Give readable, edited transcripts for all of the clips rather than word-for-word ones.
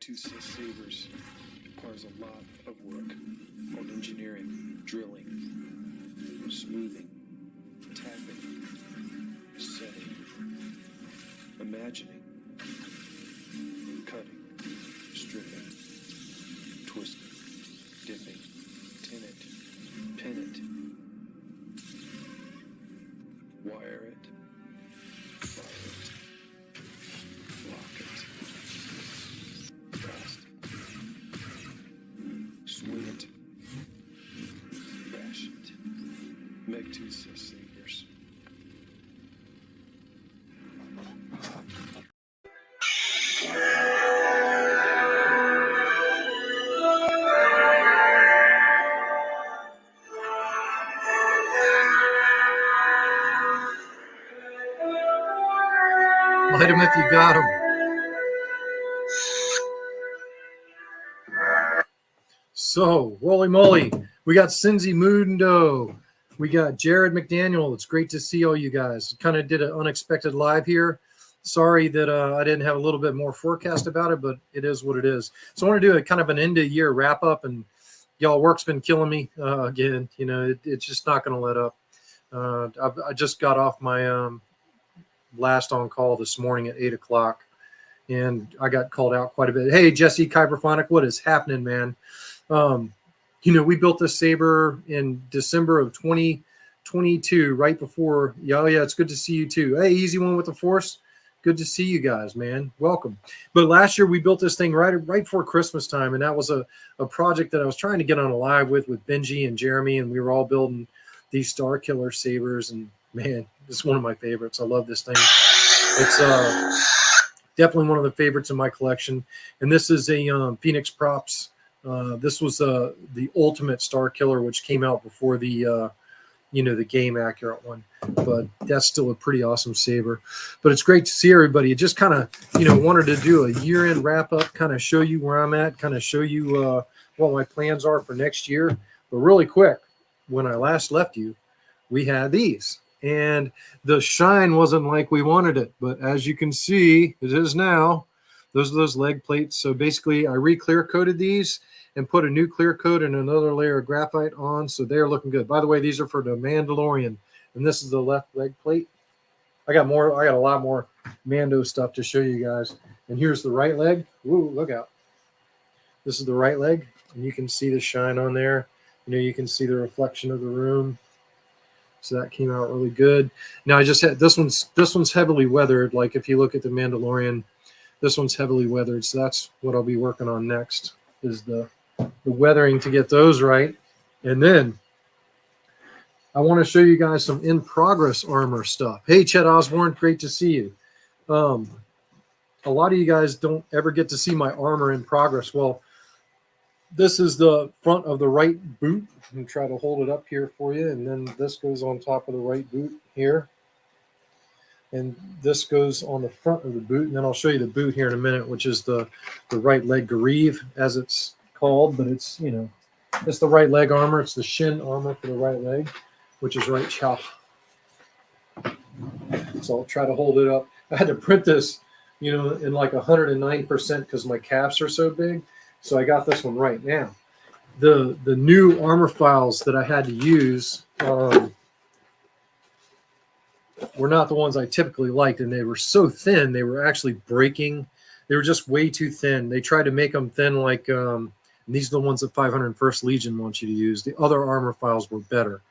Megtooth sabers requires a lot of work on engineering, drilling, smoothing, tapping, setting, imagining, cutting, stripping, twisting, dipping, tin it, pin it, wire it, fire it, lock it, rust, swing it, bash it. Megtooth sabers. Light him if you got him. So, holy moly, we got Cindy Mundo. We got Jared McDaniel. It's great to see all you guys. Kind of did an unexpected live here. Sorry that I didn't have a little bit more forecast about it, but it is what it is. So I want to do a kind of an end of year wrap up, and y'all work's been killing me again. You know, it's just not going to let up. I just got off my last on call this morning at 8 o'clock, and I got called out quite a bit. Hey, Jesse Kyberphonic, what is happening, man? You know, we built this saber in December of 2022, right before. Yeah, it's good to see you too. Hey, Easy One with the Force. Good to see you guys, man. Welcome. But last year we built this thing right before Christmas time, and that was a project that I was trying to get on a live with Benji and Jeremy, and we were all building these Star Killer sabers, and man, it's one of my favorites. I love this thing. It's definitely one of the favorites in my collection. And this is a Phoenix Props. This was the ultimate Star Killer, which came out before the the game accurate one. But that's still a pretty awesome saber. But it's great to see everybody. It just kind of wanted to do a year-end wrap-up, kind of show you where I'm at, kind of show you what my plans are for next year. But really quick, when I last left you, we had these. And the shine wasn't like we wanted it. But as you can see, it is now. Those are those leg plates. So basically, I re-clear coated these and put a new clear coat and another layer of graphite on. So they're looking good. By the way, these are for the Mandalorian. And this is the left leg plate. I got a lot more Mando stuff to show you guys. And here's the right leg. Ooh, look out. This is the right leg. And you can see the shine on there. You can see the reflection of the room. So that came out really good. Now I just had this one's heavily weathered. Like if you look at the Mandalorian, this one's heavily weathered. So that's what I'll be working on next, is the weathering to get those right. And then I want to show you guys some in progress armor stuff. Hey, Chet Osborne, great to see you. A lot of you guys don't ever get to see my armor in progress. Well, this is the front of the right boot. I'm try to hold it up here for you. And then this goes on top of the right boot here. And this goes on the front of the boot. And then I'll show you the boot here in a minute, which is the right leg greave, as it's called. But it's, it's the right leg armor. It's the shin armor for the right leg, which is right chop. So I'll try to hold it up. I had to print this, in like 109% because my calves are so big. So I got this one right now. The new armor files that I had to use were not the ones I typically liked, and they were so thin they were actually breaking. They were just way too thin. They tried to make them thin like these are the ones that 501st Legion wants you to use. The other armor files were better,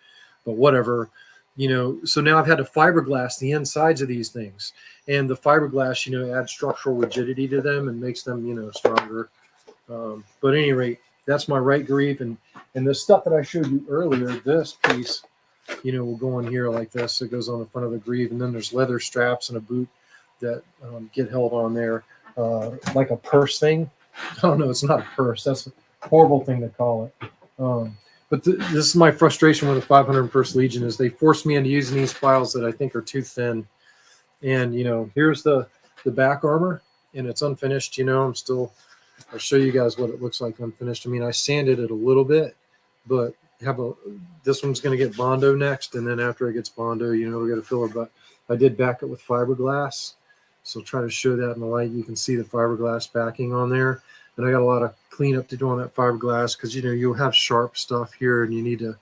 but whatever. So now I've had to fiberglass the insides of these things, and the fiberglass, adds structural rigidity to them and makes them, stronger. But at any rate, that's my right greave, and the stuff that I showed you earlier, this piece, will go on here like this. It goes on the front of the greave, and then there's leather straps and a boot that get held on there like a purse thing. I don't know, it's not a purse. That's a horrible thing to call it. But this is my frustration with the 501st Legion, is they force me into using these files that I think are too thin. And, here's the back armor, and it's unfinished. I'll show you guys what it looks like unfinished. I mean, I sanded it a little bit, but this one's going to get Bondo next. And then after it gets Bondo, we'll get a filler. But I did back it with fiberglass. So I'll try to show that in the light. You can see the fiberglass backing on there. and I got a lot of cleanup to do on that fiberglass because you'll have sharp stuff here and you need to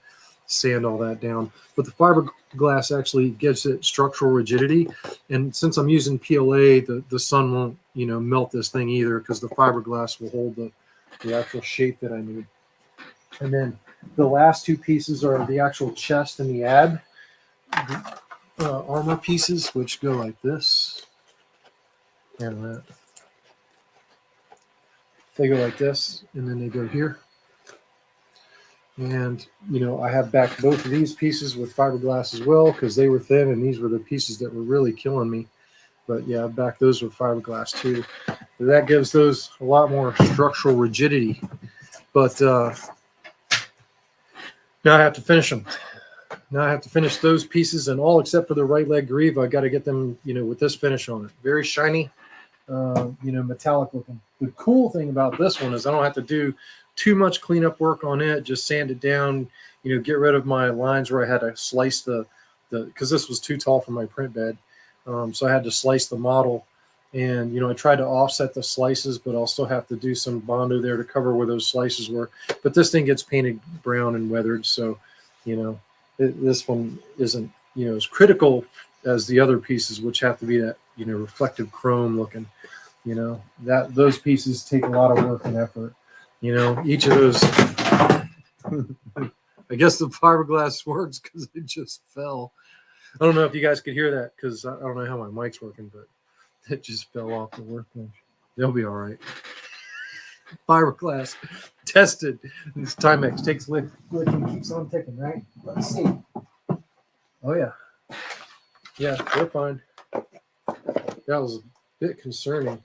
sand all that down. But the fiberglass actually gives it structural rigidity, and since I'm using PLA, the sun won't melt this thing either because the fiberglass will hold the actual shape that I need. And then the last two pieces are the actual chest and the ab armor pieces, which go like this and that. They go like this, and then they go here. And, I have backed both of these pieces with fiberglass as well because they were thin, and these were the pieces that were really killing me. But, yeah, I've backed those with fiberglass too. That gives those a lot more structural rigidity. But now I have to finish them. Now I have to finish those pieces, and all except for the right leg greave, I got to get them, with this finish on it. Very shiny, metallic looking. The cool thing about this one is I don't have to do too much cleanup work on it. Just sand it down, get rid of my lines where I had to slice because this was too tall for my print bed. So I had to slice the model, and, I tried to offset the slices, but I'll still have to do some Bondo there to cover where those slices were. But this thing gets painted brown and weathered. So, this one isn't, as critical as the other pieces, which have to be that, reflective chrome looking, that those pieces take a lot of work and effort. Each of those, I guess the fiberglass works because it just fell. I don't know if you guys could hear that because I don't know how my mic's working, but it just fell off the workbench. They'll be all right. Fiberglass tested. This Timex takes lick and keeps on ticking, right? Let's see. Oh yeah. Yeah, they're fine. That was a bit concerning,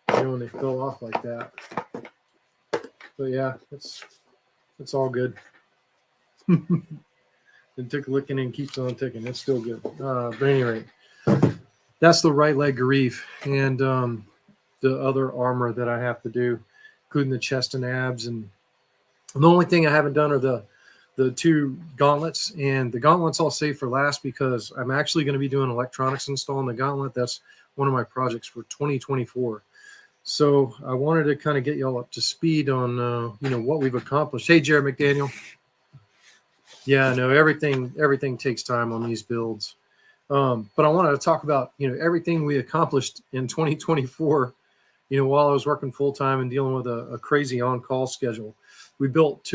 when they fell off like that. But yeah, it's all good. It took licking and keeps on ticking. It's still good. But anyway, that's the right leg greave and the other armor that I have to do, including the chest and abs. And the only thing I haven't done are the two gauntlets, and the gauntlets I'll save for last because I'm actually going to be doing electronics install on the gauntlet. That's one of my projects for 2024. So I wanted to kind of get y'all up to speed on, what we've accomplished. Hey, Jared McDaniel. Yeah, no, everything takes time on these builds. But I wanted to talk about, everything we accomplished in 2024, while I was working full time and dealing with a crazy on-call schedule. We built,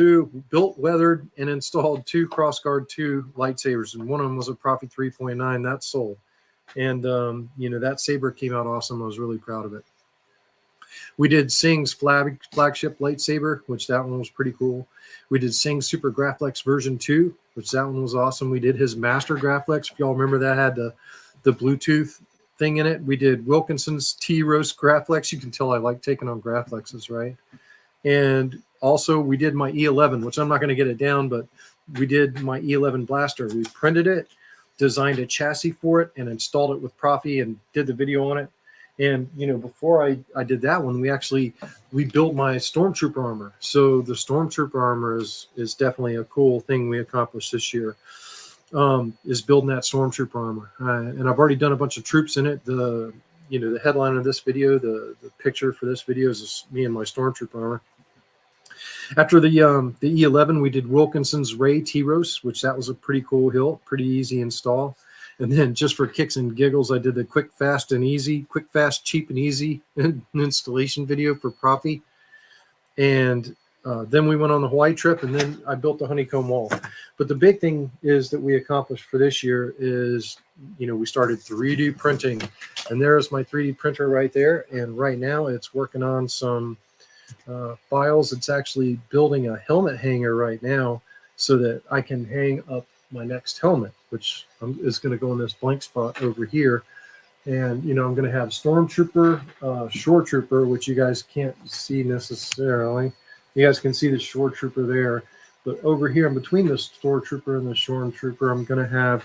weathered, and installed 2 Crossguard 2 lightsabers, and one of them was a Prophet 3.9 that sold. And, that saber came out awesome. I was really proud of it. We did Sing's flagship lightsaber, which that one was pretty cool. We did Sing's Super Graflex version 2, which that one was awesome. We did his Master Graflex. If y'all remember, that had the Bluetooth thing in it. We did Wilkinson's T-Roast Graflex. You can tell I like taking on Graflexes, right? And also we did my E11, which I'm not going to get it down, but we did my E11 blaster. We printed it, designed a chassis for it, and installed it with Profi and did the video on it. And, before I did that one, we built my Stormtrooper armor. So the Stormtrooper armor is definitely a cool thing we accomplished this year, is building that Stormtrooper armor. And I've already done a bunch of troops in it. The headline of this video, the picture for this video is me and my Stormtrooper armor. After the E11, we did Wilkinson's Ray T-Roast, which that was a pretty cool hilt, pretty easy install. And then just for kicks and giggles, I did the quick, fast, cheap, and easy installation video for Profi. And then we went on the Hawaii trip, and then I built the honeycomb wall. But the big thing is that we accomplished for this year is, we started 3D printing. And there's my 3D printer right there. And right now it's working on some files. It's actually building a helmet hanger right now so that I can hang up my next helmet, which is going to go in this blank spot over here. And, I'm going to have Stormtrooper, Shore Trooper, which you guys can't see necessarily. You guys can see the Shore Trooper there. But over here, in between the Stormtrooper and the Shore Trooper, I'm going to have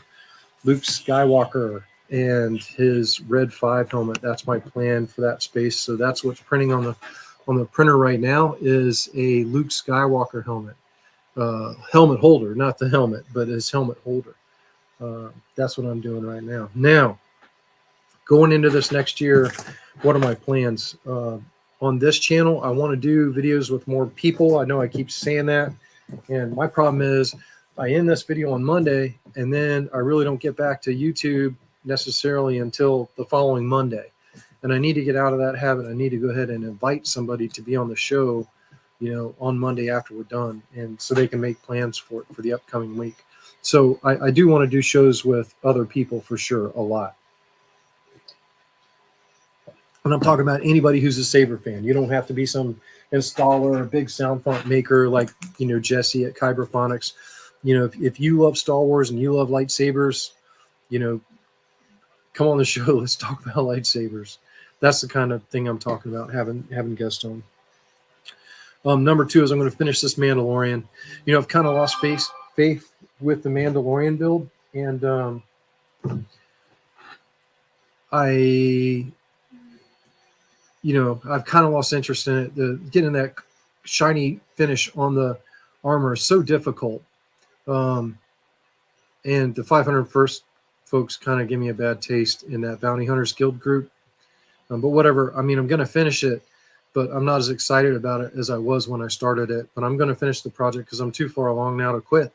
Luke Skywalker and his Red 5 helmet. That's my plan for that space. So that's what's printing on the printer right now is a Luke Skywalker helmet. Helmet holder, not the helmet, but his helmet holder. That's what I'm doing right now. Now, going into this next year, what are my plans? on this channel. I want to do videos with more people. I know I keep saying that. And my problem is I end this video on Monday, and then I really don't get back to YouTube necessarily until the following Monday. And I need to get out of that habit. I need to go ahead and invite somebody to be on the show, on Monday after we're done, and so they can make plans for the upcoming week. So I do want to do shows with other people for sure, a lot. And I'm talking about anybody who's a Saber fan. You don't have to be some installer or big sound font maker like, Jesse at Kyberphonics. If you love Star Wars and you love lightsabers, come on the show. Let's talk about lightsabers. That's the kind of thing I'm talking about, having guests on. Number 2 is I'm going to finish this Mandalorian. I've kind of lost faith with the Mandalorian build, and I've kind of lost interest in it. Getting that shiny finish on the armor is so difficult. And the 501st folks kind of give me a bad taste in that Bounty Hunters Guild group. But whatever. I'm going to finish it, but I'm not as excited about it as I was when I started it. But I'm going to finish the project because I'm too far along now to quit.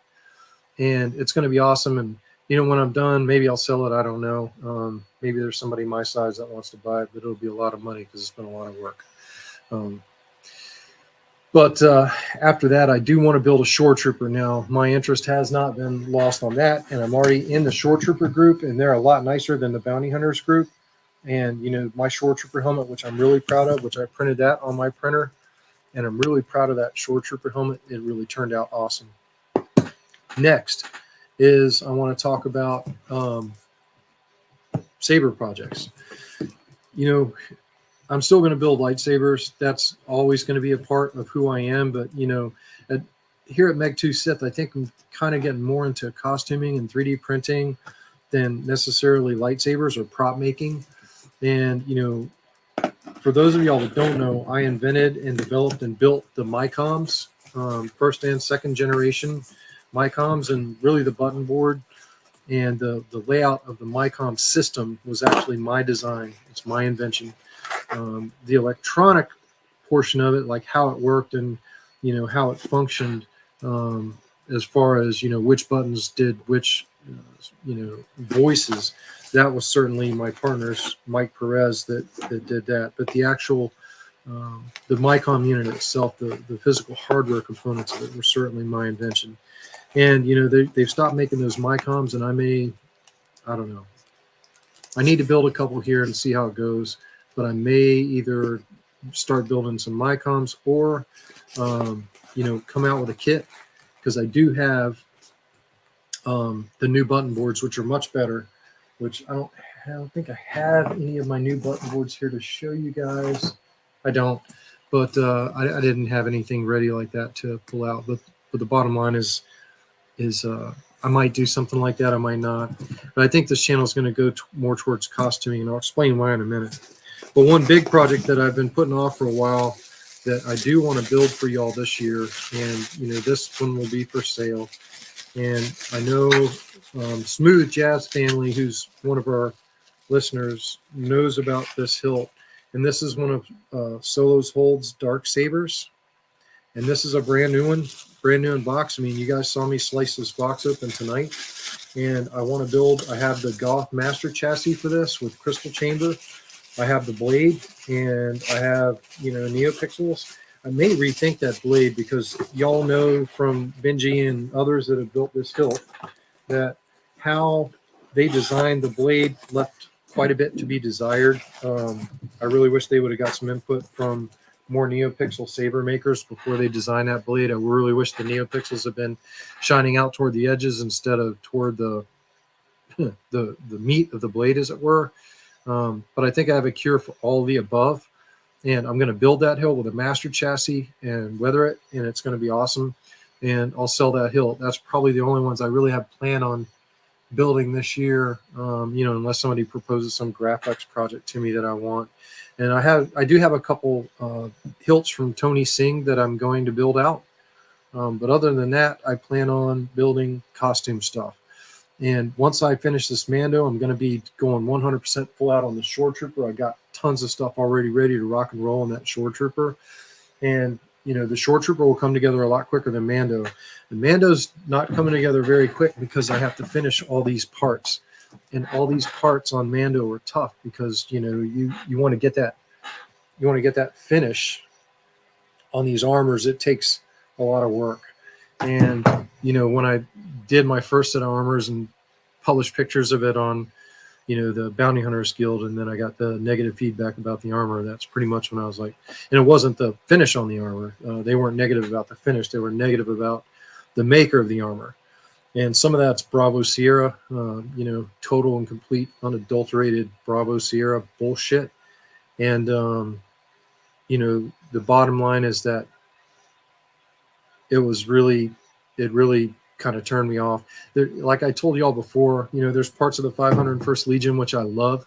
And it's going to be awesome. And, when I'm done, maybe I'll sell it. I don't know. Maybe there's somebody my size that wants to buy it, but it'll be a lot of money because it's been a lot of work. But after that, I do want to build a Shore Trooper now. My interest has not been lost on that, and I'm already in the Shore Trooper group, and they're a lot nicer than the Bounty Hunters group. And, my Shore Trooper helmet, which I'm really proud of, which I printed that on my printer, and I'm really proud of that Shore Trooper helmet. It really turned out awesome. Next is I want to talk about saber projects. I'm still going to build lightsabers. That's always going to be a part of who I am. But, here at Megtooth Sith, I think I'm kind of getting more into costuming and 3D printing than necessarily lightsabers or prop making. And, for those of y'all that don't know, I invented and developed and built the MyComs, first and second generation MyComs, and really the button board and the layout of the MyCom system was actually my design. It's my invention. The electronic portion of it, like how it worked and, how it functioned, as far as, which buttons did which, voices, that was certainly my partner's Mike Perez that did that. But the actual, the MyCom unit itself, the physical hardware components of it were certainly my invention. And, they've stopped making those MyComs, and I don't know. I need to build a couple here and see how it goes. But I may either start building some MyComs or, come out with a kit, because I do have the new button boards, which are much better, which I don't think I have any of my new button boards here to show you guys. I don't, but I didn't have anything ready like that to pull out. But the bottom line is I might do something like that. I might not. But I think this channel is going to go more towards costuming, and I'll explain why in a minute. But one big project that I've been putting off for a while that I do want to build for y'all this year, and this one will be for sale. And I know Smooth Jazz Family, who's one of our listeners, knows about this hilt. And this is one of Solos Hold's Dark Sabers. And this is a brand new one, brand new in box. I mean, you guys saw me slice this box open tonight. And I want to build, I have the Goth Master chassis for this with crystal chamber. I have the blade, and I have, NeoPixels. I may rethink that blade, because y'all know from Benji and others that have built this hilt that how they designed the blade left quite a bit to be desired. I really wish they would have got some input from more NeoPixel saber makers before they designed that blade. I really wish the NeoPixels had been shining out toward the edges instead of toward the meat of the blade, as it were. But I think I have a cure for all of the above, and I'm going to build that hilt with a master chassis and weather it, and it's going to be awesome. And I'll sell that hilt. That's probably the only ones I really have planned on building this year, unless somebody proposes some graphics project to me that I want. And I do have a couple hilts from Tony Singh that I'm going to build out. But other than that, I plan on building costume stuff. And once I finish this Mando, I'm going to be going 100% full out on the Shore Trooper. I got tons of stuff already ready to rock and roll on that Shore Trooper. And, the Shore Trooper will come together a lot quicker than Mando. And Mando's not coming together very quick because I have to finish all these parts. And all these parts on Mando are tough because, you want to get that finish on these armors. It takes a lot of work. And, when I did my first set of armors and published pictures of it on, the Bounty Hunters Guild, and then I got the negative feedback about the armor. That's pretty much when I was like, and it wasn't the finish on the armor. They weren't negative about the finish. They were negative about the maker of the armor. And some of that's Bravo Sierra, total and complete, unadulterated Bravo Sierra bullshit. And, the bottom line is that it really kind of turned me off. There, like I told y'all before, there's parts of the 501st Legion which I love,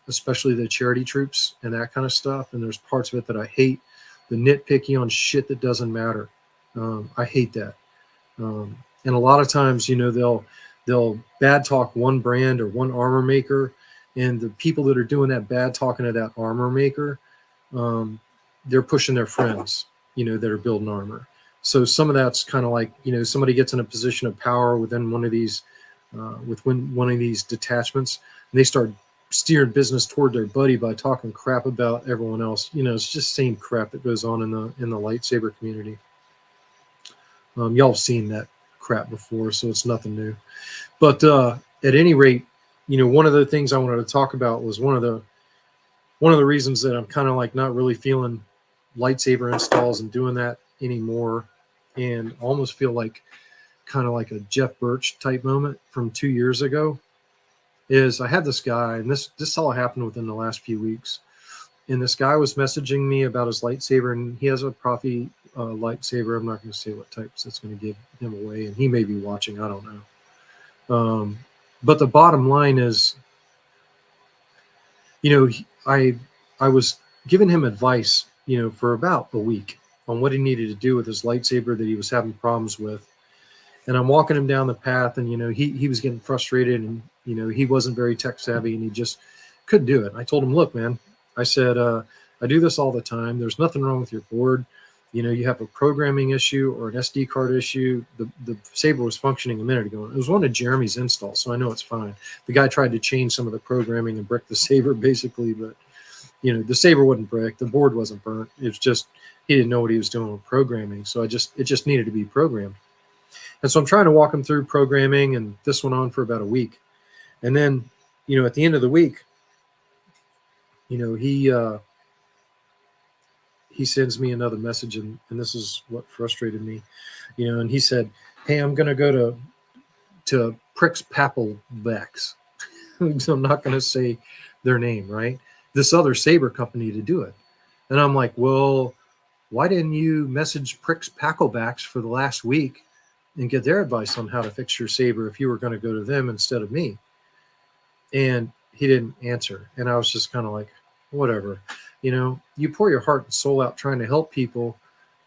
especially the charity troops and that kind of stuff. And there's parts of it that I hate, the nitpicky on shit that doesn't matter. I hate that. And a lot of times, they'll bad talk one brand or one armor maker, and the people that are doing that bad talking to that armor maker, they're pushing their friends, that are building armor. So some of that's kind of like, somebody gets in a position of power within one of these, one of these detachments, and they start steering business toward their buddy by talking crap about everyone else. It's just same crap that goes on in the lightsaber community. Y'all have seen that crap before, so it's nothing new. But at any rate, one of the things I wanted to talk about was one of the reasons that I'm kind of like not really feeling lightsaber installs and doing that anymore, and almost feel like kind of like a Jeff Birch type moment from 2 years ago, is I had this guy, and this all happened within the last few weeks, and this guy was messaging me about his lightsaber, and he has a Profi lightsaber. I'm not going to say what types it's going to give him away, and he may be watching, I don't know. But the bottom line is, I was giving him advice, for about a week on what he needed to do with his lightsaber that he was having problems with. And I'm walking him down the path, and, he was getting frustrated, and, he wasn't very tech savvy, and he just couldn't do it. And I told him, look, man, I said, I do this all the time. There's nothing wrong with your board. You have a programming issue or an SD card issue. The saber was functioning a minute ago. It was one of Jeremy's installs, so I know it's fine. The guy tried to change some of the programming and brick the saber, basically, but, the saber wouldn't brick. The board wasn't burnt. It was just he didn't know what he was doing with programming, so it just needed to be programmed. And so I'm trying to walk him through programming, and this went on for about a week. And then, at the end of the week, he sends me another message, and this is what frustrated me, and he said, hey, I'm going to go to Prix Papelbecks. So I'm not going to say their name, right? This other saber company to do it. And I'm like, well, why didn't you message Prix Papelbecks for the last week and get their advice on how to fix your saber if you were going to go to them instead of me? And he didn't answer. And I was just kind of like, whatever. You pour your heart and soul out trying to help people,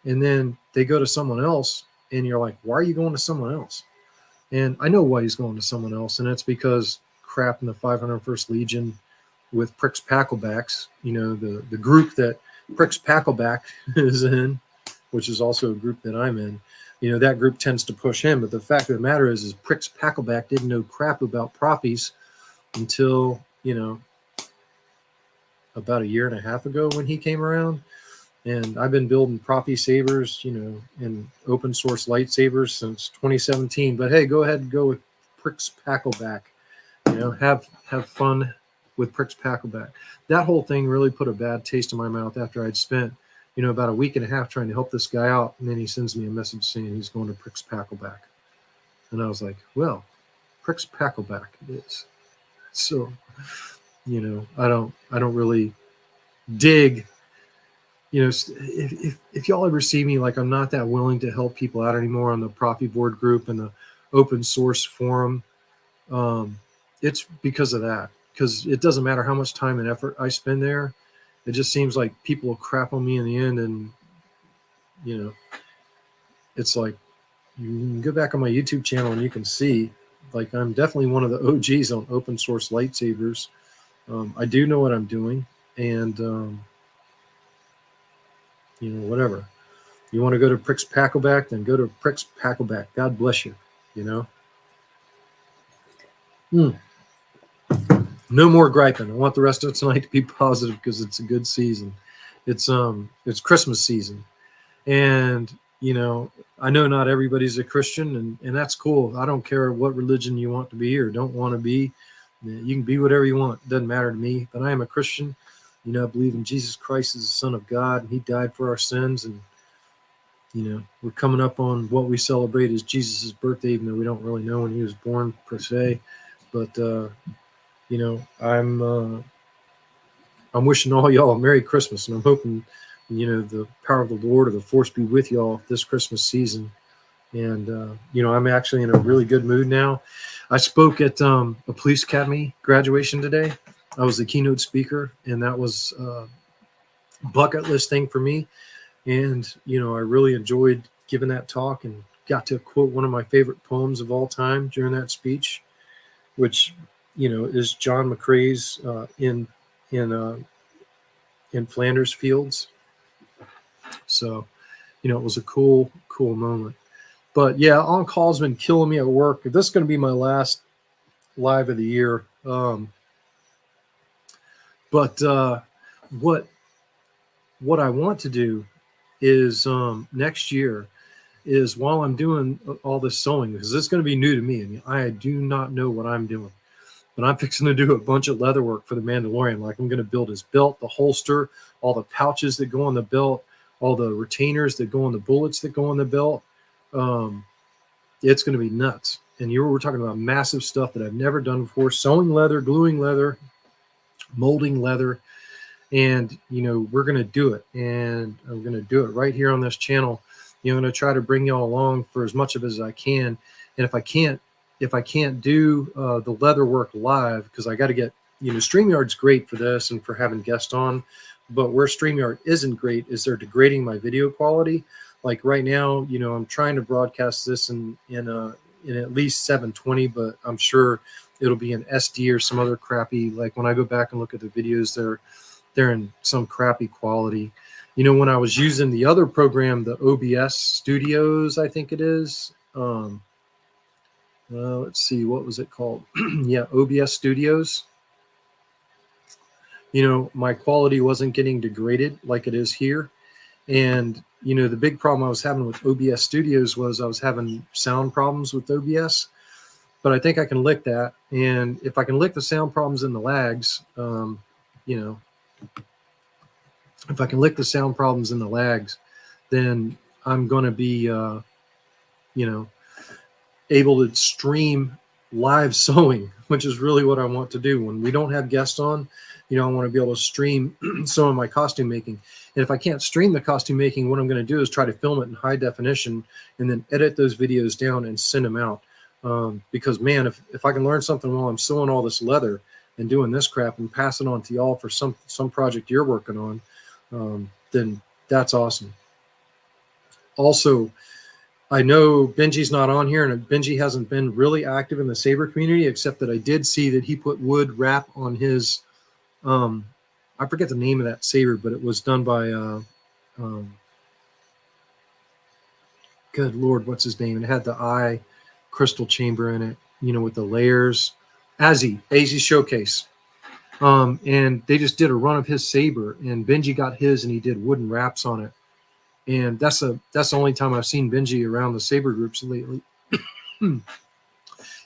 and then they go to someone else, and you're like, why are you going to someone else? And I know why he's going to someone else, and it's because crap in the 501st Legion with Prix Papelbecks, the group that Prix Papelbeck is in, which is also a group that I'm in, that group tends to push him. But the fact of the matter is Prix Papelbeck didn't know crap about Proppies until, about a year and a half ago when he came around. And I've been building Proppy sabers, and open source lightsabers since 2017. But hey, go ahead and go with Prix Papelbeck. Have fun with Prix Papelbeck. That whole thing really put a bad taste in my mouth after I'd spent, about a week and a half trying to help this guy out. And then he sends me a message saying he's going to Prix Papelbeck. And I was like, well, Prix Papelbeck it is. So, I don't really dig, if y'all ever see me, like I'm not that willing to help people out anymore on the Profi board group and the open source forum. It's because of that, because it doesn't matter how much time and effort I spend there. It just seems like people will crap on me in the end. And, it's like, you can go back on my YouTube channel and you can see, like, I'm definitely one of the OGs on open source lightsabers. I do know what I'm doing, and whatever. You want to go to Prix Packleback, then go to Prix Packleback. God bless you. No more griping. I want the rest of tonight to be positive because it's a good season. It's Christmas season, and I know not everybody's a Christian, and that's cool. I don't care what religion you want to be or don't want to be. You can be whatever you want. It doesn't matter to me. But I am a Christian. I believe in Jesus Christ as the Son of God, and He died for our sins. And we're coming up on what we celebrate as Jesus' birthday, even though we don't really know when He was born per se. But I'm wishing all y'all a Merry Christmas, and I'm hoping the power of the Lord or the Force be with y'all this Christmas season. And I'm actually in a really good mood now. I spoke at a police academy graduation today. I was the keynote speaker, and that was a bucket list thing for me. And I really enjoyed giving that talk and got to quote one of my favorite poems of all time during that speech, which is John McCrae's in Flanders Fields. So it was a cool moment. But yeah, on call's been killing me at work. This is going to be my last live of the year. But what I want to do is next year is, while I'm doing all this sewing, because this is going to be new to me. I mean, I do not know what I'm doing, but I'm fixing to do a bunch of leather work for the Mandalorian. Like, I'm going to build his belt, the holster, all the pouches that go on the belt, all the retainers that go on the bullets that go on the belt. It's going to be nuts. And we're talking about massive stuff that I've never done before: sewing leather, gluing leather, molding leather. And we're going to do it, and I'm going to do it right here on this channel. I'm going to try to bring y'all along for as much of it as I can. And if I can't do the leather work live, because I got to get, StreamYard's great for this and for having guests on, but where StreamYard isn't great is they're degrading my video quality. Like right now, I'm trying to broadcast this in at least 720, but I'm sure it'll be in SD or some other crappy. Like, when I go back and look at the videos, they're in some crappy quality. When I was using the other program, the OBS Studios, I think it is. Let's see, what was it called? Yeah, OBS Studios. My quality wasn't getting degraded like it is here. And, the big problem I was having with OBS Studios was I was having sound problems with OBS. But I think I can lick that. And if I can lick the sound problems and the lags, if I can lick the sound problems and the lags, then I'm going to be, able to stream live sewing, which is really what I want to do. When we don't have guests on, I want to be able to stream some of my costume making. And if I can't stream the costume making, what I'm going to do is try to film it in high definition and then edit those videos down and send them out. Because, man, if I can learn something while I'm sewing all this leather and doing this crap and pass it on to y'all for some project you're working on, then that's awesome. Also, I know Benji's not on here, and Benji hasn't been really active in the saber community, except that I did see that he put wood wrap on his, I forget the name of that saber, but it was done by, good Lord, what's his name? It had the eye crystal chamber in it, with the layers. Azzy Showcase. And they just did a run of his saber, and Benji got his, and he did wooden wraps on it. And that's the only time I've seen Benji around the saber groups lately. And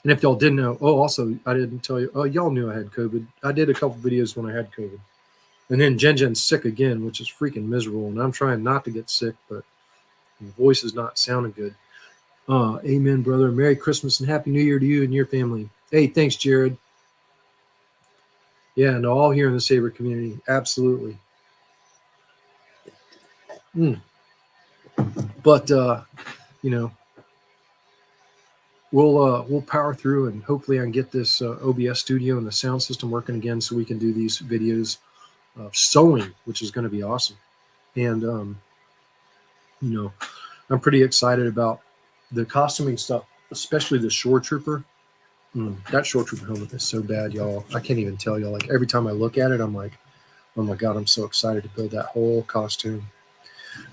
if y'all didn't know, also, I didn't tell you, y'all knew I had COVID. I did a couple videos when I had COVID. And then Jen's sick again, which is freaking miserable. And I'm trying not to get sick, but my voice is not sounding good. Amen, brother. Merry Christmas and Happy New Year to you and your family. Hey, thanks, Jared. Yeah, no, all here in the saber community. Absolutely. But, we'll power through, and hopefully I can get this OBS studio and the sound system working again so we can do these videos of sewing, which is going to be awesome. And, I'm pretty excited about the costuming stuff, especially the shore trooper. That shore trooper helmet is so bad, y'all. I can't even tell y'all. Like every time I look at it, I'm like, oh my god, I'm so excited to build that whole costume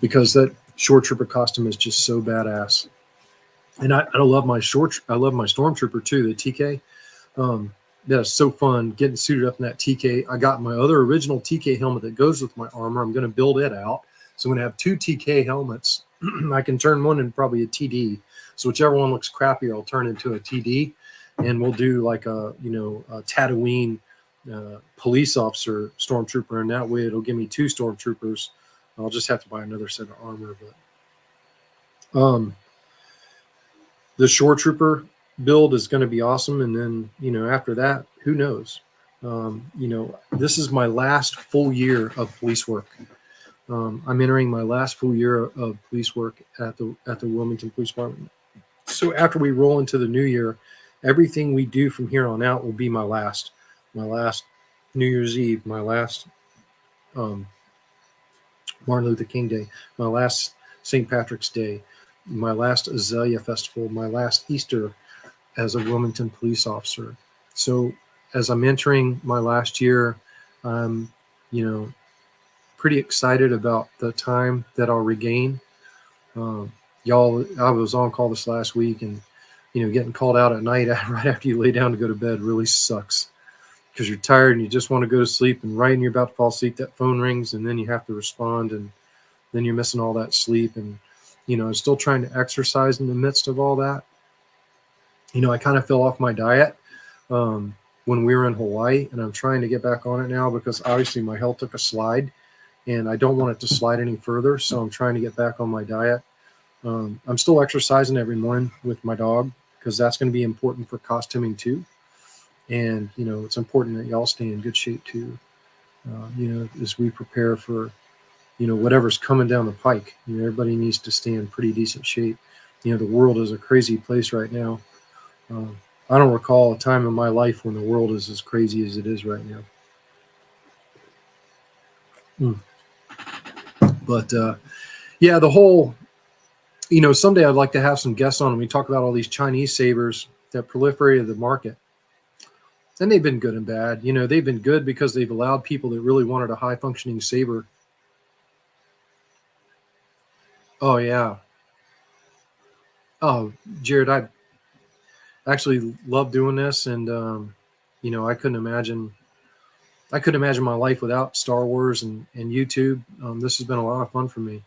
because that shore trooper costume is just so badass. And I love my I love my stormtrooper too, the TK. That's so fun getting suited up in that TK. I got my other original TK helmet that goes with my armor. I'm going to build it out. So I'm going to have 2 TK helmets. I can turn one into probably a TD. So whichever one looks crappier, I'll turn into a TD. And we'll do like a Tatooine police officer stormtrooper. And that way it'll give me 2 stormtroopers. I'll just have to buy another set of armor. But the shore trooper build is going to be awesome. And then, after that, who knows? This is my last full year of police work. I'm entering my last full year of police work at the Wilmington Police Department. So after we roll into the new year, everything we do from here on out will be my last New Year's Eve, my last Martin Luther King Day, my last St. Patrick's Day, my last Azalea Festival, my last Easter as a Wilmington police officer. So as I'm entering my last year, I'm, pretty excited about the time that I'll regain. Y'all, I was on call this last week, and getting called out at night right after you lay down to go to bed really sucks because you're tired and you just want to go to sleep, and right when you're about to fall asleep, that phone rings, and then you have to respond, and then you're missing all that sleep. And I'm still trying to exercise in the midst of all that. I kind of fell off my diet when we were in Hawaii, and I'm trying to get back on it now because obviously my health took a slide, and I don't want it to slide any further. So I'm trying to get back on my diet. I'm still exercising every morning with my dog because that's going to be important for costuming too. And, it's important that y'all stay in good shape too, as we prepare for, whatever's coming down the pike. Everybody needs to stay in pretty decent shape. The world is a crazy place right now. I don't recall a time in my life when the world is as crazy as it is right now. But yeah, the whole, someday I'd like to have some guests on and we talk about all these Chinese sabers that proliferated the market. And they've been good and bad. They've been good because they've allowed people that really wanted a high functioning saber. Oh, yeah. Oh, Jared, I actually love doing this. And, I couldn't imagine my life without Star Wars and YouTube. This has been a lot of fun for me.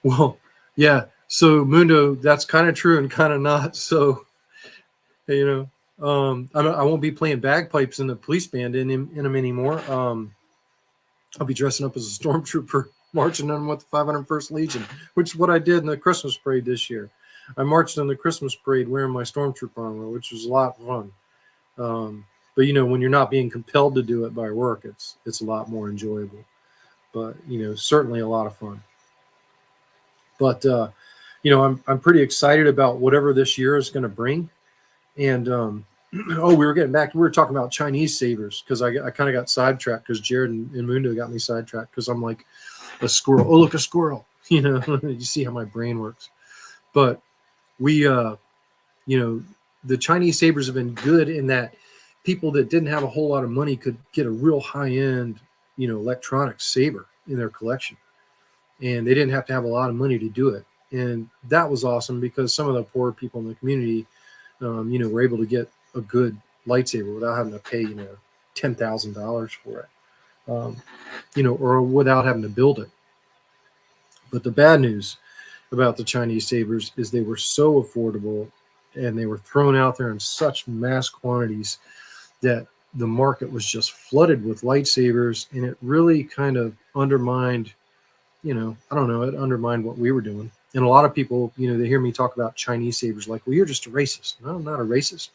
Well, yeah. So Mundo, that's kind of true and kind of not. So, I won't be playing bagpipes in the police band in them anymore. I'll be dressing up as a stormtrooper, marching on with the 501st Legion, which is what I did in the Christmas parade this year. I marched in the Christmas parade wearing my stormtrooper armor, which was a lot of fun. But when you're not being compelled to do it by work, it's a lot more enjoyable. But certainly a lot of fun. But I'm pretty excited about whatever this year is going to bring. And we were talking about Chinese sabers because I kind of got sidetracked because Jared and Mundo got me sidetracked because I'm like a squirrel. Oh, look, a squirrel. You see how my brain works. But we, the Chinese sabers have been good in that people that didn't have a whole lot of money could get a real high-end, electronic saber in their collection. And they didn't have to have a lot of money to do it. And that was awesome because some of the poor people in the community, were able to get a good lightsaber without having to pay, $10,000 for it, or without having to build it. But the bad news about the Chinese sabers is they were so affordable and they were thrown out there in such mass quantities that the market was just flooded with lightsabers, and it really kind of undermined, it undermined what we were doing. And a lot of people, they hear me talk about Chinese sabers like, well, you're just a racist. No, I'm not a racist.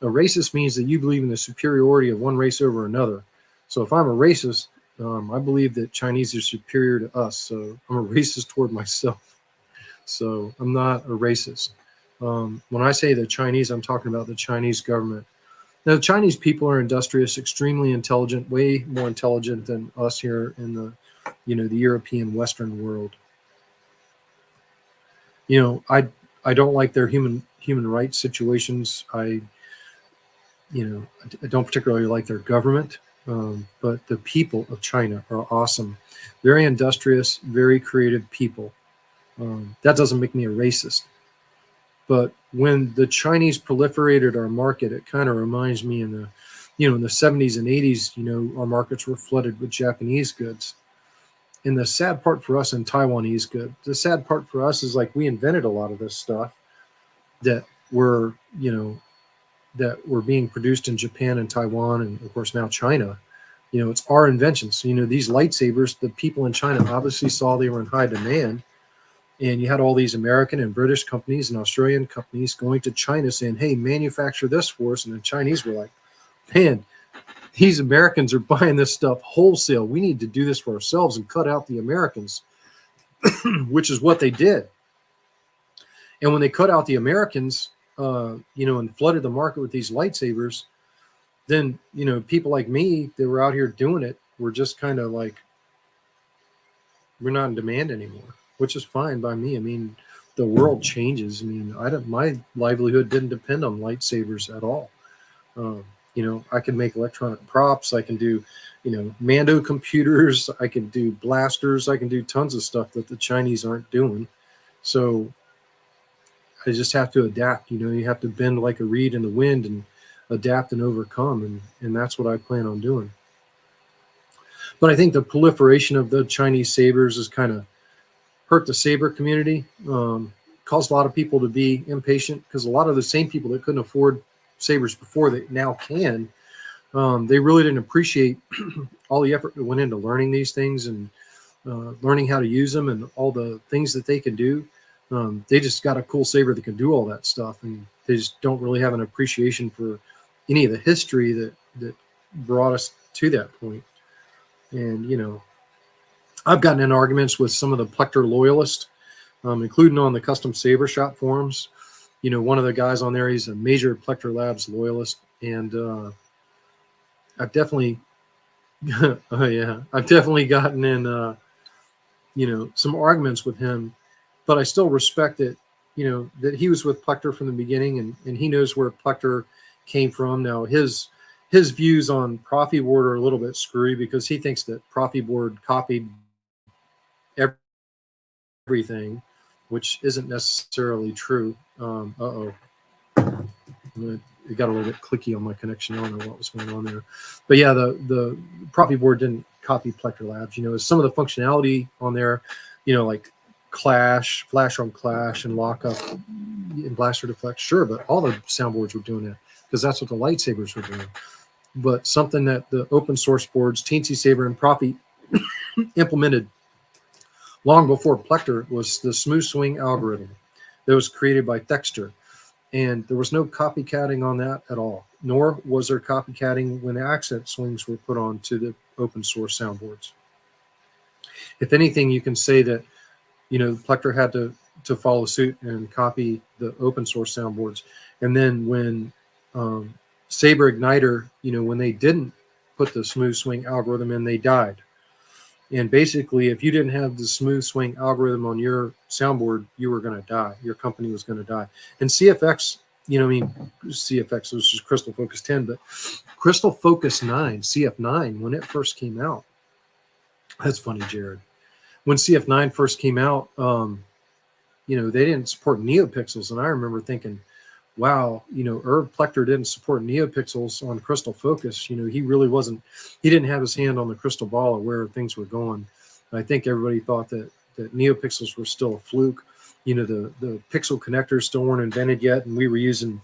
A racist means that you believe in the superiority of one race over another. So if I'm a racist, I believe that Chinese are superior to us. So I'm a racist toward myself. So I'm not a racist. When I say the Chinese, I'm talking about the Chinese government. Now, the Chinese people are industrious, extremely intelligent, way more intelligent than us here in the European Western world. You know, I don't like their human rights situations. I don't particularly like their government, but the people of China are awesome, very industrious, very creative people. That doesn't make me a racist, but when the Chinese proliferated our market, it kind of reminds me in the 70s and 80s, our markets were flooded with Japanese goods. And the sad part for us in Taiwanese good, the sad part for us is like we invented a lot of this stuff that were, that were being produced in Japan and Taiwan, and of course now China. It's our inventions. So, these lightsabers, the people in China obviously saw they were in high demand. And you had all these American and British companies and Australian companies going to China saying, hey, manufacture this for us. And the Chinese were like, man, these Americans are buying this stuff wholesale. We need to do this for ourselves and cut out the Americans, which is what they did. And when they cut out the Americans, and flooded the market with these lightsabers, then, people like me that were out here doing it were just kind of like, we're not in demand anymore, which is fine by me. I mean, the world changes. I mean, my livelihood didn't depend on lightsabers at all. I can make electronic props. I can do, Mando computers. I can do blasters. I can do tons of stuff that the Chinese aren't doing. So I just have to adapt. You have to bend like a reed in the wind and adapt and overcome. And that's what I plan on doing. But I think the proliferation of the Chinese sabers has kind of hurt the saber community, caused a lot of people to be impatient, because a lot of the same people that couldn't afford sabers before that now can. They really didn't appreciate all the effort that went into learning these things and learning how to use them and all the things that they can do. They just got a cool saber that can do all that stuff, and they just don't really have an appreciation for any of the history that brought us to that point. And I've gotten in arguments with some of the Plector loyalists, including on the custom saber shop forums. One of the guys on there, he's a major Plector Labs loyalist, and I've definitely, oh yeah, I've definitely gotten in, some arguments with him, but I still respect it, that he was with Plector from the beginning, and he knows where Plector came from. Now his views on Profi Board are a little bit screwy, because he thinks that Profi Board copied everything, which isn't necessarily true. It got a little bit clicky on my connection. I don't know what was going on there, but yeah, the Profi Board didn't copy Plector Labs. Some of the functionality on there, like Clash, Flash on Clash, and Lockup and Blaster Deflect, sure, but all the soundboards were doing that because that's what the lightsabers were doing. But something that the open source boards, Teensy Saber and Profi, implemented long before Plector was the smooth swing algorithm that was created by Thexter. And there was no copycatting on that at all, nor was there copycatting when accent swings were put on to the open source soundboards. If anything, you can say that, Plector had to follow suit and copy the open source soundboards. And then when Saber Igniter, when they didn't put the smooth swing algorithm in, they died. And basically, if you didn't have the smooth swing algorithm on your soundboard, you were going to die. Your company was going to die. And CFX, CFX was just Crystal Focus 10, but Crystal Focus 9, CF9, when it first came out, that's funny, Jared. When CF9 first came out, they didn't support NeoPixels. And I remember thinking, wow, Irv Plector didn't support NeoPixels on Crystal Focus. He really wasn't, he didn't have his hand on the crystal ball of where things were going. I think everybody thought that NeoPixels were still a fluke. The pixel connectors still weren't invented yet. And we were using,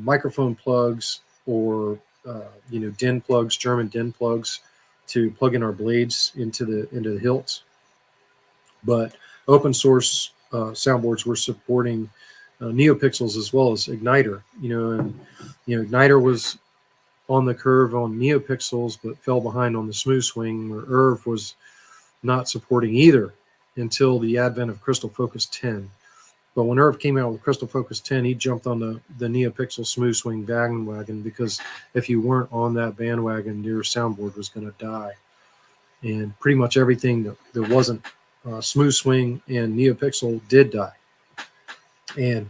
microphone plugs or, DIN plugs, German DIN plugs to plug in our blades into the hilts. But open source soundboards were supporting NeoPixels as well as Igniter, and Igniter was on the curve on NeoPixels, but fell behind on the smooth swing, where Irv was not supporting either until the advent of Crystal Focus 10. But when Irv came out with Crystal Focus 10, he jumped on the NeoPixel smooth swing bandwagon, because if you weren't on that bandwagon, your soundboard was going to die. And pretty much everything that wasn't Smooth Swing and NeoPixel did die. And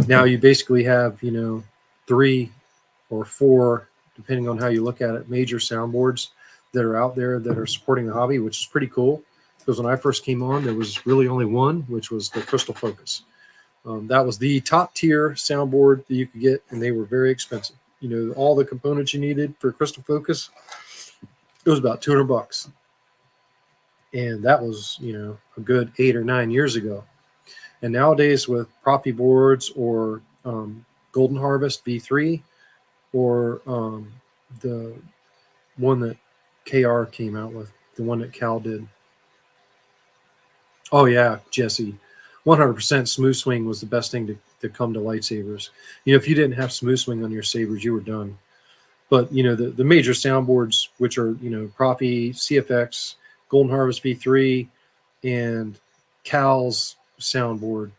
now you basically have, 3 or 4, depending on how you look at it, major soundboards that are out there that are supporting the hobby, which is pretty cool. Because when I first came on, there was really only one, which was the Crystal Focus. That was the top tier soundboard that you could get, and they were very expensive. All the components you needed for Crystal Focus, it was about $200. And that was, a good 8 or 9 years ago. And nowadays with Profi boards or Golden Harvest V3 or the one that KR came out with, the one that Cal did. Oh yeah, Jesse, 100% Smooth Swing was the best thing to come to lightsabers. If you didn't have Smooth Swing on your sabers, you were done. But the major soundboards, which are Profi, CFX, Golden Harvest V3, and Cal's soundboard,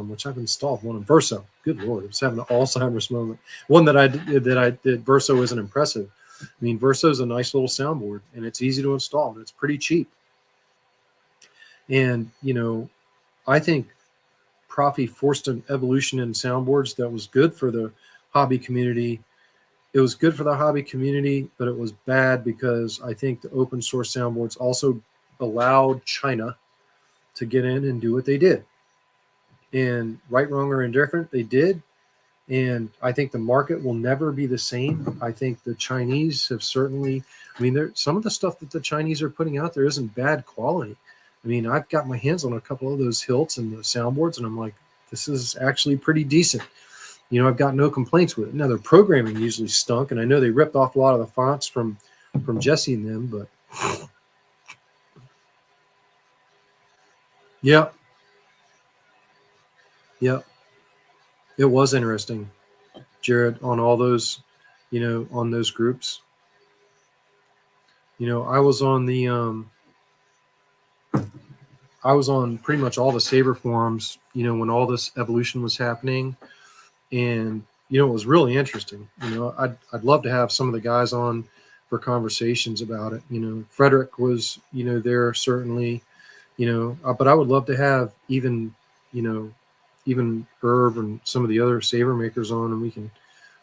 which I've installed one in Verso. Good Lord, I was having an Alzheimer's moment. One that I did Verso isn't impressive. I mean, Verso is a nice little soundboard, and it's easy to install, and it's pretty cheap. And I think Profi forced an evolution in soundboards that was good for the hobby community. It was good for the hobby community, but it was bad because I think the open source soundboards also allowed China to get in and do what they did. And right, wrong, or indifferent, they did. And I think the market will never be the same. I think the Chinese have certainly, some of the stuff that the Chinese are putting out there isn't bad quality. I've got my hands on a couple of those hilts and the soundboards, and I'm like, this is actually pretty decent. I've got no complaints with it. Now, their programming usually stunk, and I know they ripped off a lot of the fonts from Jesse and them, but yeah. It was interesting, Jared, on all those, on those groups. I was on I was on pretty much all the Saber forums, when all this evolution was happening. And, it was really interesting. I'd love to have some of the guys on for conversations about it. Frederick was, there certainly, but I would love to have even Irv and some of the other saber makers on, and we can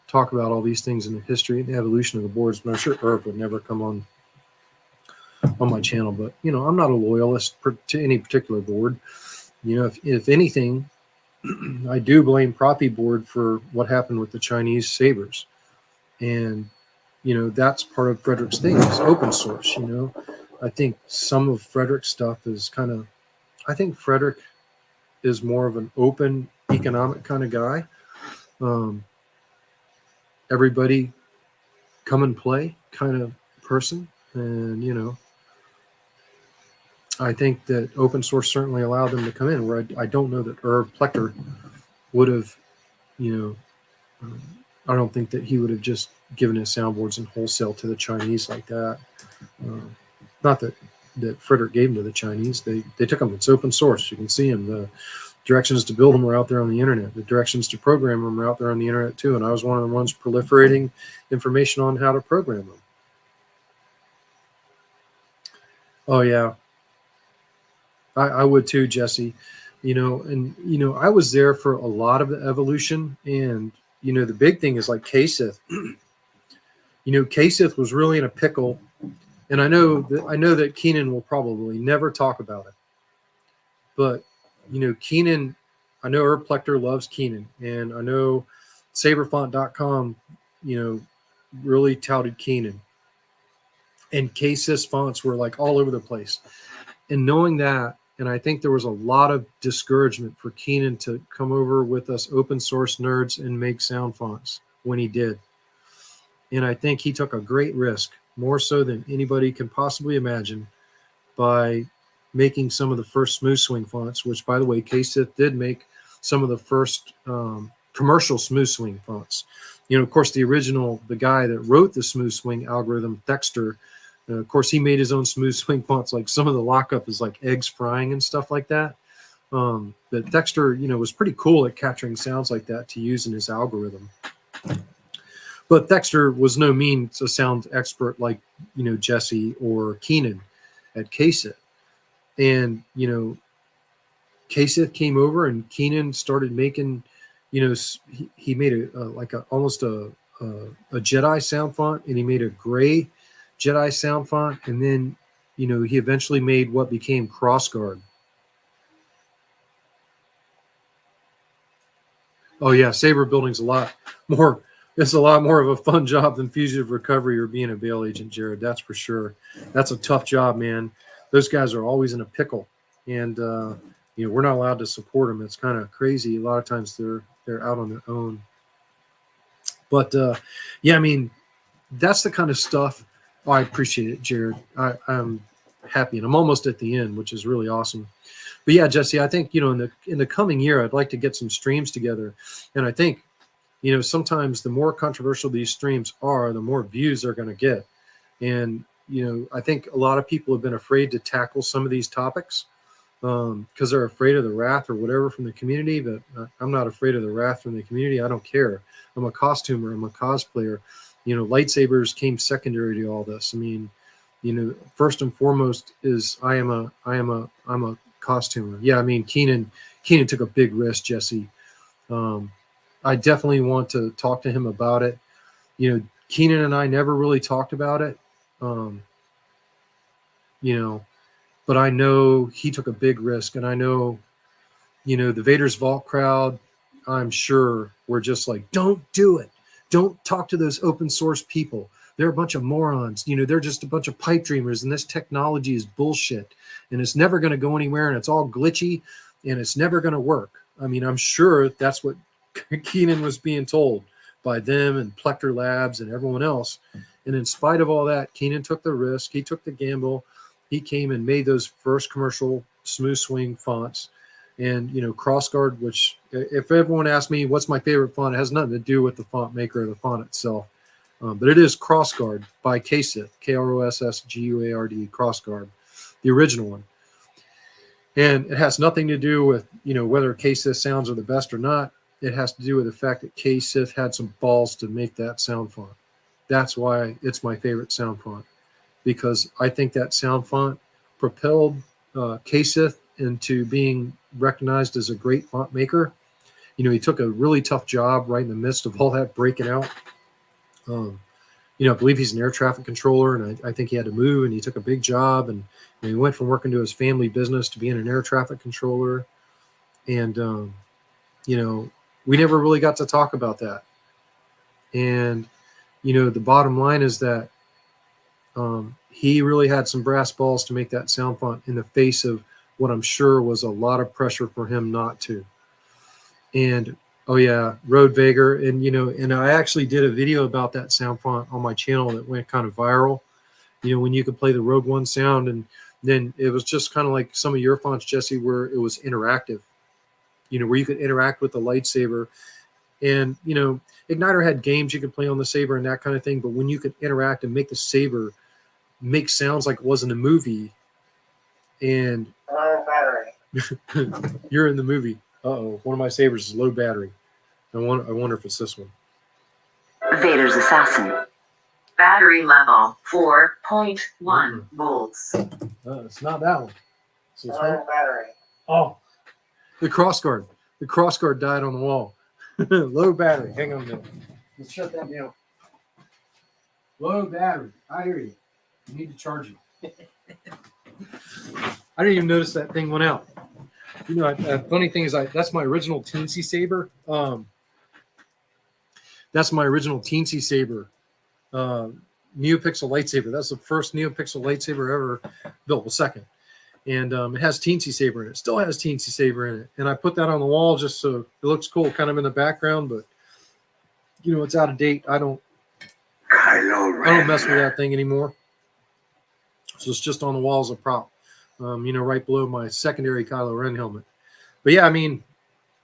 talk about all these things in the history and the evolution of the boards. But I'm sure Irv would never come on my channel. But I'm not a loyalist to any particular board. If anything, I do blame Profi board for what happened with the Chinese sabers, and that's part of Frederick's thing is open source. I think some of Frederick's stuff is I think Frederick is more of an open economic kind of guy. Everybody come and play kind of person. And, I think that open source certainly allowed them to come in, where I don't know that Irv Plechter would have, I don't think that he would have just given his soundboards in wholesale to the Chinese like that. Not that Frederick gave them to the Chinese. They took them. It's open source. You can see them. The directions to build them are out there on the internet. The directions to program them are out there on the internet too. And I was one of the ones proliferating information on how to program them. Oh yeah. I would too, Jesse. I was there for a lot of the evolution, and the big thing is like Kasith. Kasith was really in a pickle, and I know that Keenan will probably never talk about it. But Keenan, I know Herb Plechter loves Keenan, and I know Saberfont.com, really touted Keenan, and Kasith's fonts were like all over the place. And knowing that, and I think there was a lot of discouragement for Keenan to come over with us open source nerds and make sound fonts when he did. And I think he took a great risk, more so than anybody can possibly imagine, by making some of the first Smooth Swing fonts, which, by the way, Kasith did make some of the first commercial Smooth Swing fonts. Of course, the guy that wrote the Smooth Swing algorithm, Dexter, of course, he made his own Smooth Swing fonts. Like some of the lockup is like eggs frying and stuff like that. But Dexter, was pretty cool at capturing sounds like that to use in his algorithm. But Dexter was no means a sound expert like, Jesse or Keenan at Kasith. And, Kasith came over and Keenan started making, he made almost a Jedi sound font, and he made a gray Jedi sound font. And then, he eventually made what became Crossguard. Oh yeah, saber building's a lot more. It's a lot more of a fun job than fugitive recovery or being a bail agent, Jared. That's for sure. That's a tough job, man. Those guys are always in a pickle, and we're not allowed to support them. It's kind of crazy. A lot of times they're out on their own. But yeah, I mean, that's the kind of stuff. Oh, I appreciate it, Jared. I'm happy, and I'm almost at the end, which is really awesome. But yeah, Jesse, I think in the coming year, I'd like to get some streams together, and I think sometimes the more controversial these streams are, the more views they're going to get. And I think a lot of people have been afraid to tackle some of these topics because they're afraid of the wrath or whatever from the community. But I'm not afraid of the wrath from the community. I don't care. I'm a costumer. I'm a cosplayer. Lightsabers came secondary to all this. I mean, first and foremost is I'm a costumer. Yeah, I mean, Keenan took a big risk, Jesse. I definitely want to talk to him about it. Keenan and I never really talked about it. But I know he took a big risk, and I know, the Vader's Vault crowd, I'm sure were just like, don't do it. Don't talk to those open source people. They're a bunch of morons. They're just a bunch of pipe dreamers, and this technology is bullshit, and it's never going to go anywhere, and it's all glitchy, and it's never going to work. I mean, I'm sure that's what Keenan was being told by them and Plector Labs and everyone else. And in spite of all that, Keenan took the risk. He took the gamble. He came and made those first commercial smooth swing fonts. And, Crossguard, which if everyone asks me what's my favorite font, it has nothing to do with the font maker or the font itself. But it is Crossguard by Kasith, Krossguard, Crossguard, the original one. And it has nothing to do with, whether Kasith sounds are the best or not. It has to do with the fact that Kasith had some balls to make that sound font. That's why it's my favorite sound font, because I think that sound font propelled Kasith into being recognized as a great font maker. He took a really tough job right in the midst of all that breaking out. I believe he's an air traffic controller, and I think he had to move, and he took a big job, and he went from working to his family business to being an air traffic controller. And, we never really got to talk about that. And, the bottom line is that he really had some brass balls to make that sound font in the face of what I'm sure was a lot of pressure for him not to. And, oh yeah, Road Vager. And, and I actually did a video about that sound font on my channel that went kind of viral, when you could play the Rogue One sound. And then it was just kind of like some of your fonts, Jesse, where it was interactive, where you could interact with the lightsaber. And, Igniter had games you could play on the saber and that kind of thing. But when you could interact and make the saber make sounds like it was in a movie, and you're in the movie. Uh-oh, one of my sabers is low battery. I wonder if it's this one. Vader's Assassin. Battery level 4.1 volts. It's not that one. So it's battery. Oh, the Crossguard. The Crossguard died on the wall. Low battery. Hang on a minute. Let's shut that down. Low battery. I hear you. You need to charge it. I didn't even notice that thing went out. Funny thing is, that's my original Teensy Saber. That's my original Teensy Saber, NeoPixel lightsaber. That's the first NeoPixel lightsaber ever built. Well, second. And it has Teensy Saber in it. It still has Teensy Saber in it. And I put that on the wall just so it looks cool, kind of in the background, but it's out of date. I don't mess with that thing anymore. So it's just on the wall as a prop, right below my secondary Kylo Ren helmet. But yeah, I mean,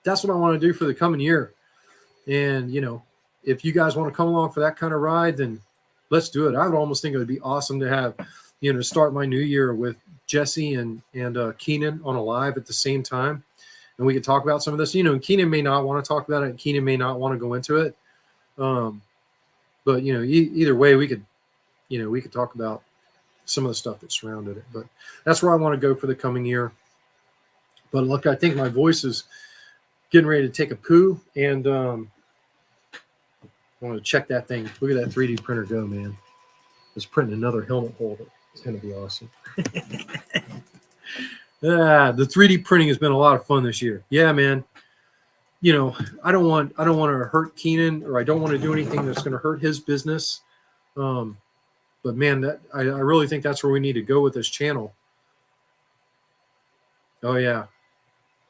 that's what I want to do for the coming year. And, if you guys want to come along for that kind of ride, then let's do it. I would almost think it would be awesome to have, start my new year with Jesse and Keenan on a live at the same time. And we could talk about some of this, Keenan may not want to talk about it. And Keenan may not want to go into it. But, either way, we could talk about some of the stuff that surrounded it. But that's where I want to go for the coming year. But look, I think my voice is getting ready to take a poo, and I want to check that thing. Look at that 3D printer go, man. It's printing another helmet holder. It's going to be awesome. The 3D printing has been a lot of fun this year. Yeah, man. You know, I don't want to hurt Keenan, or I don't want to do anything that's going to hurt his business. But man, I really think that's where we need to go with this channel. Oh yeah,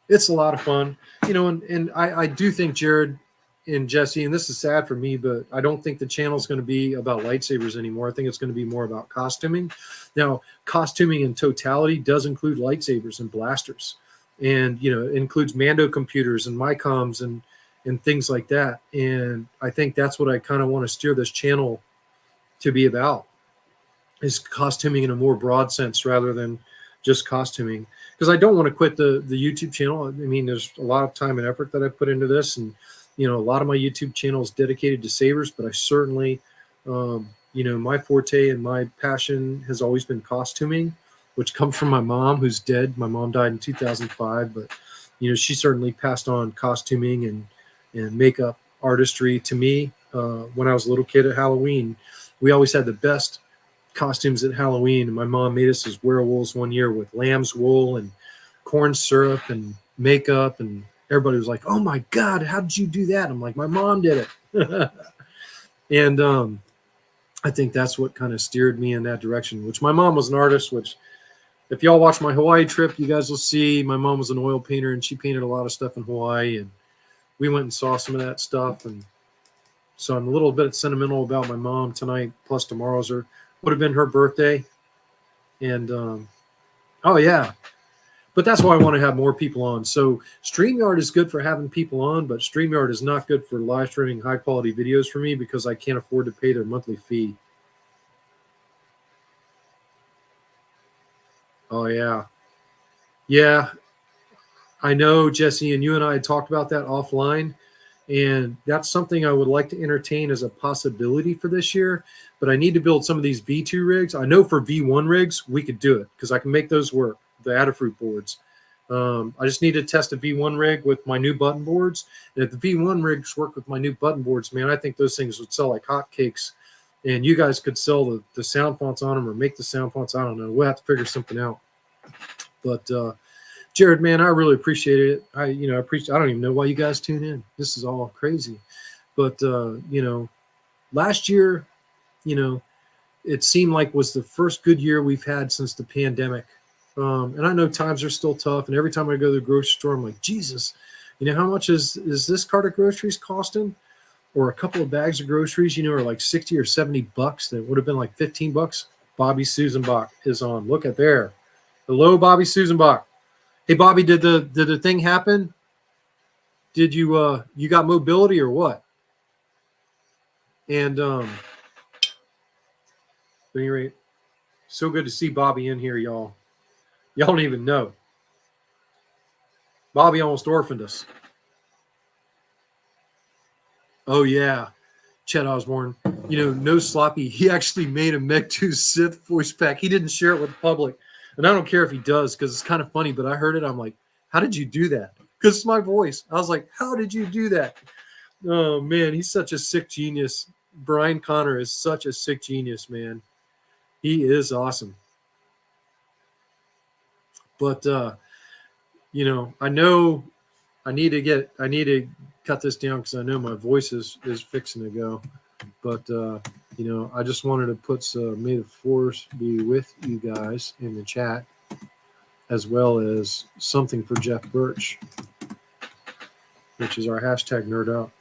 it's a lot of fun, you know, and I do think Jared and Jesse, and this is sad for me, but I don't think the channel is going to be about lightsabers anymore. I think it's going to be more about costuming. Now, costuming in totality does include lightsabers and blasters, and you know, it includes Mando computers and Mycoms and things like that. And I think that's what I kind of want to steer this channel to be about, is costuming in a more broad sense rather than just costuming. Because I don't want to quit the YouTube channel. I mean, there's a lot of time and effort that I've put into this, and you know, a lot of my YouTube channel is dedicated to sabers, but I certainly, you know, my forte and my passion has always been costuming, which comes from my mom, who's dead. My mom died in 2005, but you know, she certainly passed on costuming and makeup artistry to me. When I was a little kid at Halloween, we always had the best costumes at Halloween, and my mom made us as werewolves one year with lamb's wool and corn syrup and makeup, and everybody was like, "Oh my God, how did you do that?" I'm like, "My mom did it." And I think that's what kind of steered me in that direction, which my mom was an artist, which if y'all watch my Hawaii trip, you guys will see my mom was an oil painter, and she painted a lot of stuff in Hawaii, and we went and saw some of that stuff. And so I'm a little bit sentimental about my mom tonight, plus tomorrow's would have been her birthday. And oh yeah, but that's why I want to have more people on. So StreamYard is good for having people on, but StreamYard is not good for live streaming high quality videos for me, because I can't afford to pay their monthly fee. Oh yeah. Yeah, I know, Jesse, and you and I had talked about that offline, and that's something I would like to entertain as a possibility for this year. But I need to build some of these V2 rigs. I know for V1 rigs, we could do it because I can make those work, the Adafruit boards. I just need to test a V1 rig with my new button boards. And if the V1 rigs work with my new button boards, man, I think those things would sell like hotcakes. And you guys could sell the sound fonts on them, or make the sound fonts. I don't know. We'll have to figure something out. But Jared, man, I really appreciate it. I don't even know why you guys tune in. This is all crazy. But, you know, last year, you know, it seemed like was the first good year we've had since the pandemic. And I know times are still tough. And every time I go to the grocery store, I'm like, Jesus, you know, how much is this cart of groceries costing? Or a couple of bags of groceries, you know, are like 60 or 70 bucks. That would have been like 15 bucks. Bobby Susanbach is on. Look at there. Hello, Bobby Susanbach. Hey, Bobby, did the thing happen? Did you got mobility or what? And at any rate, so good to see Bobby in here, y'all. Y'all don't even know. Bobby almost orphaned us. Oh yeah, Chet Osborne. You know, no sloppy. He actually made a Megtooth Sith voice pack. He didn't share it with the public. And I don't care if he does, because it's kind of funny, but I heard it. I'm like, how did you do that? Because it's my voice. I was like, how did you do that? Oh, man, he's such a sick genius. Brian Connor is such a sick genius, man. He is awesome. But, you know I need to cut this down because I know my voice is fixing to go. But, you know, I just wanted to put may the force be with you guys in the chat, as well as something for Jeff Birch, which is our hashtag nerd out.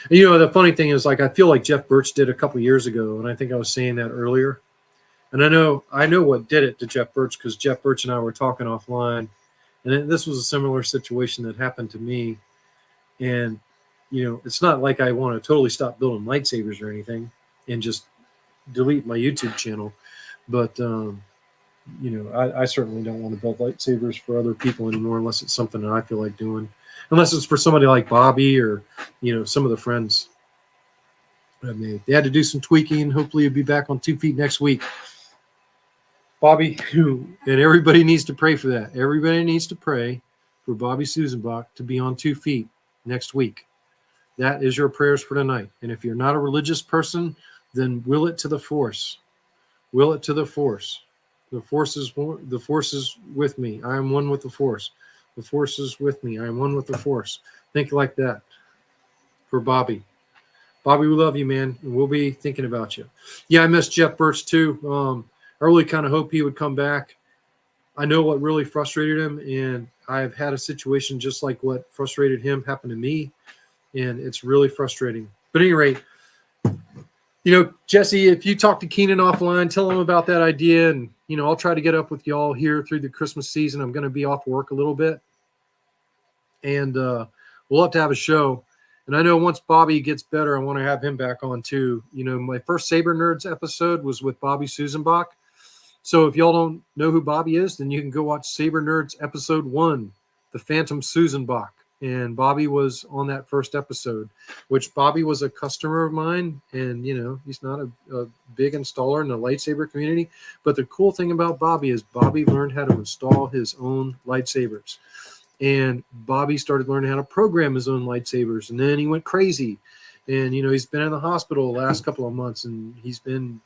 And, you know, the funny thing is, like, I feel like Jeff Birch did a couple years ago, and I think I was saying that earlier. And I know what did it to Jeff Birch, because Jeff Birch and I were talking offline, and this was a similar situation that happened to me. And you know, it's not like I want to totally stop building lightsabers or anything and just delete my YouTube channel. But, you know, I certainly don't want to build lightsabers for other people anymore, unless it's something that I feel like doing. Unless it's for somebody like Bobby or, you know, some of the friends I made. They had to do some tweaking. Hopefully it'll be back on 2 feet next week. Bobby, and everybody needs to pray for that. Everybody needs to pray for Bobby Susanbach to be on 2 feet next week. That is your prayers for tonight. And if you're not a religious person, then will it to the force. Will it to the force. The force is with me. I am one with the force. The force is with me. I am one with the force. Think like that for Bobby. Bobby, we love you, man. And we'll be thinking about you. Yeah, I miss Jeff Birch too. I really kind of hope he would come back. I know what really frustrated him, and I've had a situation just like what frustrated him happen to me, and it's really frustrating. But at any rate, Jesse, if you talk to Keenan offline, tell him about that idea, and I'll try to get up with y'all here through the Christmas season. I'm going to be off work a little bit, and we'll have to have a show. And I know once Bobby gets better, I want to have him back on too. My first Saber Nerds episode was with Bobby Susanbach. So if y'all don't know who Bobby is, then you can go watch Saber Nerds episode 1, The Phantom Susanbach. And Bobby was on that first episode, which Bobby was a customer of mine. And, he's not a big installer in the lightsaber community. But the cool thing about Bobby is Bobby learned how to install his own lightsabers. And Bobby started learning how to program his own lightsabers. And then he went crazy. And, he's been in the hospital the last couple of months. And he's been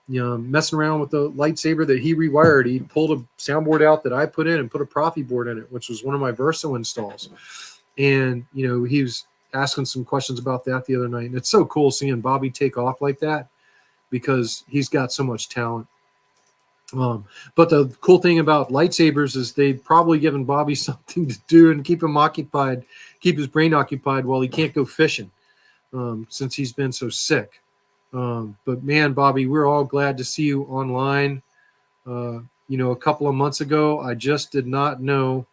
messing around with the lightsaber that he rewired. He pulled a soundboard out that I put in and put a Profi board in it, which was one of my Verso installs. And, he was asking some questions about that the other night. And it's so cool seeing Bobby take off like that because he's got so much talent. But the cool thing about lightsabers is they've probably given Bobby something to do and keep him occupied, keep his brain occupied while he can't go fishing since he's been so sick. But man, Bobby, we're all glad to see you online. A couple of months ago, I just did not know.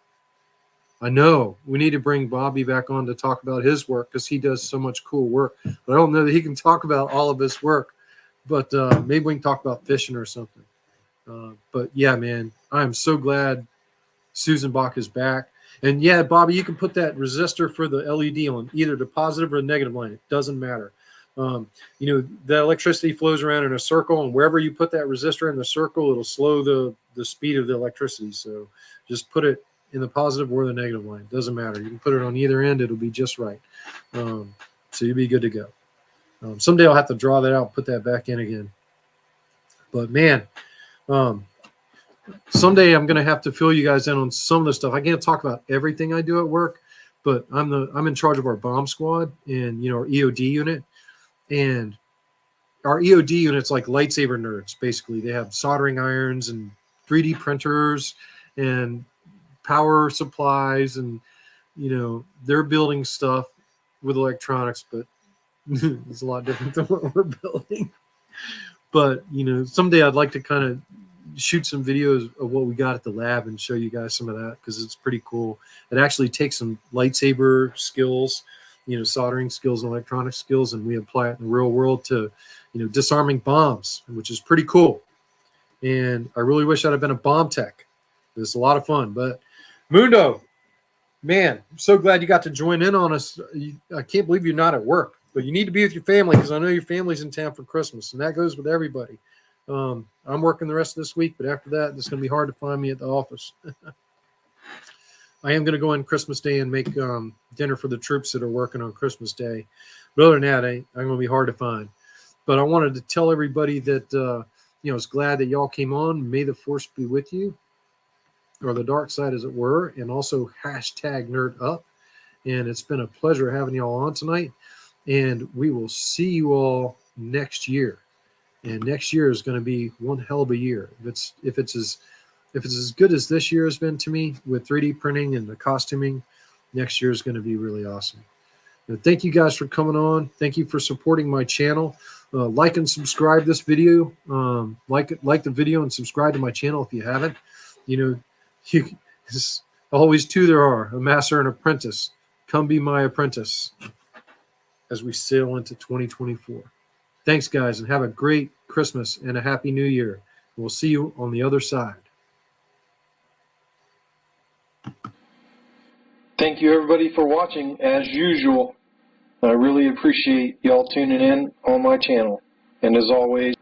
I know we need to bring Bobby back on to talk about his work because he does so much cool work. But I don't know that he can talk about all of his work. But maybe we can talk about fishing or something. But yeah, man, I'm so glad Susanbach is back. And yeah, Bobby, you can put that resistor for the LED on either the positive or the negative line. It doesn't matter. The electricity flows around in a circle, and wherever you put that resistor in the circle, it'll slow the speed of the electricity. So just put it in the positive or the negative line. It doesn't matter. You can put it on either end. It'll be just right. So you'll be good to go. Someday I'll have to draw that out, put that back in again. But man, someday I'm going to have to fill you guys in on some of the stuff. I can't talk about everything I do at work, but I'm in charge of our bomb squad and our EOD unit. And our EOD unit's like lightsaber nerds, basically. They have soldering irons and 3D printers and power supplies, and they're building stuff with electronics, but it's a lot different than what we're building. But someday I'd like to kind of shoot some videos of what we got at the lab and show you guys some of that because it's pretty cool. It actually takes some lightsaber skills, soldering skills and electronic skills, and we apply it in the real world to, disarming bombs, which is pretty cool. And I really wish I'd have been a bomb tech. It's a lot of fun. But Mundo, man, I'm so glad you got to join in on us. I can't believe you're not at work, but you need to be with your family because I know your family's in town for Christmas, and that goes with everybody. I'm working the rest of this week, but after that, it's going to be hard to find me at the office. I am going to go in Christmas Day and make dinner for the troops that are working on Christmas Day. But other than that, I'm going to be hard to find. But I wanted to tell everybody that, it's glad that y'all came on. May the force be with you, or the dark side, as it were, and also #NerdUp. And it's been a pleasure having y'all on tonight. And we will see you all next year. And next year is going to be one hell of a year. If it's as good as this year has been to me with 3D printing and the costuming, next year is going to be really awesome. Thank you guys for coming on. Thank you for supporting my channel. Like and subscribe this video. Like the video and subscribe to my channel if you haven't. Always two there are, a master and apprentice. Come be my apprentice as we sail into 2024. Thanks, guys, and have a great Christmas and a happy New Year. We'll see you on the other side. Thank you, everybody, for watching, as usual. I really appreciate y'all tuning in on my channel. And as always,